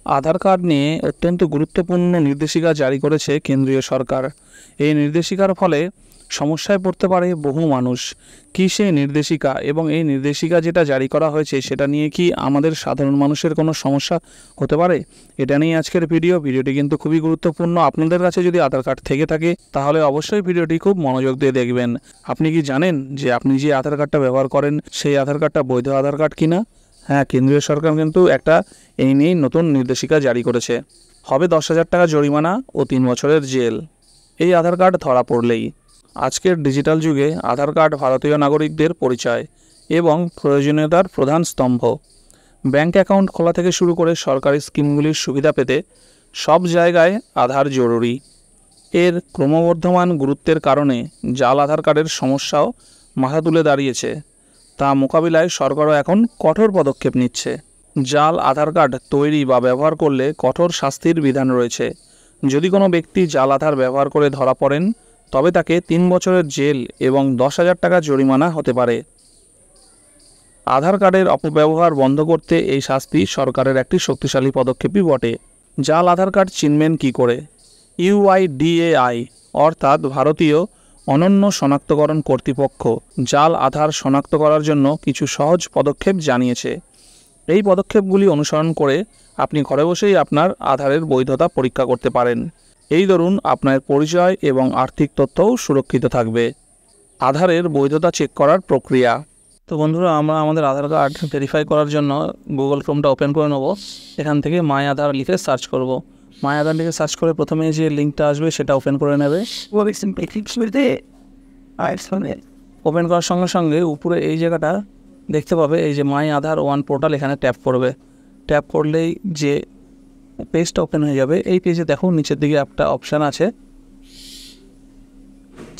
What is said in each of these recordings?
আধার card নিয়ে অত্যন্ত গুরুত্বপূর্ণ নির্দেশিকা জারি করেছে কেন্দ্রীয় সরকার। এই নির্দেশিকার ফলে সমস্যায় পড়তে পারে বহু মানুষ। কী সেই নির্দেশিকা এবং এই নির্দেশিকা যেটা জারি করা হয়েছে সেটা নিয়ে কি আমাদের সাধারণ মানুষের কোনো সমস্যা হতে পারে, এটা নিয়ে আজকের ভিডিওটি কিন্তু খুবই গুরুত্বপূর্ণ। আপনাদের কাছে যদি আধার কার্ড থেকে থাকে তাহলে অবশ্যই ভিডিওটি খুব মনোযোগ দিয়ে দেখবেন। আপনি কি জানেন যে আপনি যে আধার কার্ডটা ব্যবহার করেন সেই আধার কার্ডটা বৈধ আধার কার্ড কিনা? হ্যাঁ, কেন্দ্রীয় সরকার কিন্তু একটা এই নিয়েই নতুন নির্দেশিকা জারি করেছে। হবে 10,000 টাকা জরিমানা ও 3 বছরের জেল এই আধার কার্ড ধরা পড়লেই। আজকের ডিজিটাল যুগে আধার কার্ড ভারতীয় নাগরিকদের পরিচয় এবং প্রয়োজনীয়তার প্রধান স্তম্ভ। ব্যাংক অ্যাকাউন্ট খোলা থেকে শুরু করে সরকারি স্কিমগুলির সুবিধা পেতে সব জায়গায় আধার জরুরি। এর ক্রমবর্ধমান গুরুত্বের কারণে জাল আধার কার্ডের সমস্যাও মাথা তুলে দাঁড়িয়েছে। তা মোকাবিলায় সরকারও এখন কঠোর পদক্ষেপ নিচ্ছে। জাল আধার কার্ড তৈরি বা ব্যবহার করলে কঠোর শাস্তির বিধান রয়েছে। যদি কোনো ব্যক্তি জাল আধার ব্যবহার করে ধরা পড়েন তবে তাকে 3 বছরের জেল এবং 10,000 টাকা জরিমানা হতে পারে। আধার কার্ডের অপব্যবহার বন্ধ করতে এই শাস্তি সরকারের একটি শক্তিশালী পদক্ষেপই বটে। জাল আধার কার্ড চিনবেন কী করে? UIDAI অর্থাৎ ভারতীয় অনন্য শনাক্তকরণ কর্তৃপক্ষ জাল আধার শনাক্ত করার জন্য কিছু সহজ পদক্ষেপ জানিয়েছে। এই পদক্ষেপগুলি অনুসরণ করে আপনি ঘরে বসেই আপনার আধারের বৈধতা পরীক্ষা করতে পারেন। এই দরুন আপনার পরিচয় এবং আর্থিক তথ্যও সুরক্ষিত থাকবে। আধারের বৈধতা চেক করার প্রক্রিয়া। তো বন্ধুরা, আমরা আমাদের আধার কার্ড ভেরিফাই করার জন্য গুগল ক্রোমটা ওপেন করে নেব। এখান থেকে মাই আধার লিখে সার্চ করব। মাই আধার লিখে সার্চ করে প্রথমে যে লিঙ্কটা আসবে সেটা ওপেন করে নেবে। ওপেন করার সঙ্গে সঙ্গে উপরে এই জায়গাটা দেখতে পাবে, এই যে মাই আধার ওয়ান পোর্টাল, এখানে ট্যাপ করবে। ট্যাপ করলেই যে পেজটা ওপেন হয়ে যাবে, এই পেজে দেখো নিচের দিকে একটা অপশান আছে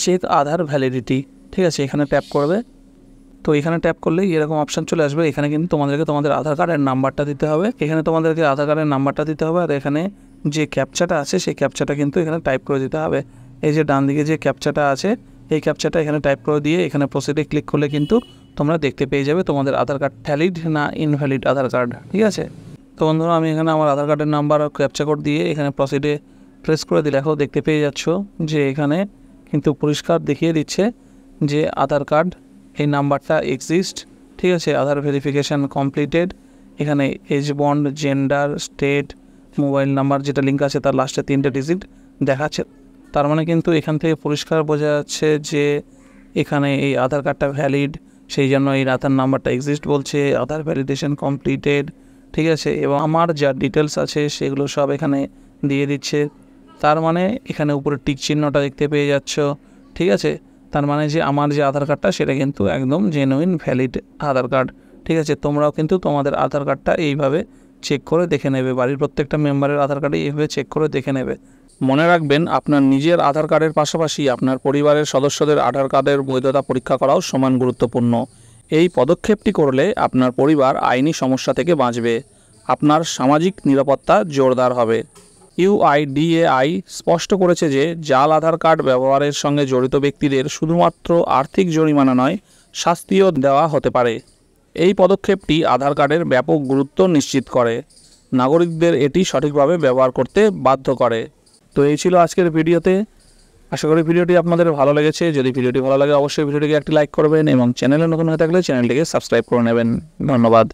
চেক আধার ভ্যালিডিটি। ঠিক আছে, এখানে ট্যাপ করবে। তো এখানে ট্যাপ করলেই এরকম অপশান চলে আসবে। এখানে কিন্তু তোমাদেরকে তোমাদের আধার কার্ডের নাম্বারটা দিতে হবে। এখানে তোমাদেরকে আধার কার্ডের নাম্বারটা দিতে হবে। আর এখানে যে ক্যাপচাটা আছে সেই ক্যাপচাটা কিন্তু এখানে টাইপ করে দিতে হবে। এই যে ডান দিকে যে ক্যাপচাটা আছে এই ক্যাপচাটা এখানে টাইপ করে দিয়ে এখানে প্রসিডে ক্লিক করলে কিন্তু তোমরা দেখতে পেয়ে যাবে তোমাদের আধার কার্ড ভ্যালিড না ইনভ্যালিড আধার কার্ড। ঠিক আছে, তো বন্ধুরা আমি এখানে আমার আধার কার্ডের নাম্বার আর ক্যাপচা কোড দিয়ে এখানে প্রসিডে প্রেস করে দিলে এখন দেখতে পেয়ে যাচ্ছ যে এখানে কিন্তু পরিষ্কার দেখিয়ে দিচ্ছে যে আধার কার্ড এই নাম্বারটা এক্সিস্ট। ঠিক আছে, আধার ভেরিফিকেশান কমপ্লিটেড। এখানে age bond, gender, state, mobile number যেটা লিঙ্ক আছে তার লাস্টে 3টে ডিজিট দেখাচ্ছে। তার মানে কিন্তু এখান থেকে পরিষ্কার বোঝা যাচ্ছে যে এখানে এই আধার কার্ডটা ভ্যালিড, সেই জন্য এই আধার নাম্বারটা এক্সিস্ট বলছে। আধার ভ্যালিডেশন কমপ্লিটেড। ঠিক আছে, এবং আমার যা ডিটেলস আছে সেগুলো সব এখানে দিয়ে দিচ্ছে। তার মানে এখানে উপরে টিক চিহ্নটা দেখতে পেয়ে যাচ্ছ। ঠিক আছে, তার মানে যে আমার যে আধার কার্ডটা সেটা কিন্তু একদম জেনুইন ভ্যালিড আধার কার্ড। ঠিক আছে, তোমরাও কিন্তু তোমাদের আধার কার্ডটা এইভাবে চেক করে দেখে নেবে। বাড়ির প্রত্যেকটা মেম্বারের আধার কার্ডে এইভাবে চেক করে দেখে নেবে। মনে রাখবেন, আপনার নিজের আধার কার্ডের পাশাপাশি আপনার পরিবারের সদস্যদের আধার কার্ডের বৈধতা পরীক্ষা করাও সমান গুরুত্বপূর্ণ। এই পদক্ষেপটি করলে আপনার পরিবার আইনি সমস্যা থেকে বাঁচবে, আপনার সামাজিক নিরাপত্তা জোরদার হবে। UIDAI স্পষ্ট করেছে যে জাল আধার কার্ড ব্যবহারের সঙ্গে জড়িত ব্যক্তিদের শুধুমাত্র আর্থিক জরিমানা নয়, শাস্তিও দেওয়া হতে পারে। এই পদক্ষেপটি আধার কার্ডের ব্যাপক গুরুত্ব নিশ্চিত করে, নাগরিকদের এটি সঠিকভাবে ব্যবহার করতে বাধ্য করে। তো এই ছিল আজকের ভিডিওতে। আশা করি ভিডিওটি আপনাদের ভালো লেগেছে। যদি ভিডিওটি ভালো লাগে অবশ্যই ভিডিওটিকে একটি লাইক করবেন এবং চ্যানেলে নতুন হয়ে থাকলে চ্যানেলটিকে সাবস্ক্রাইব করে নেবেন। ধন্যবাদ।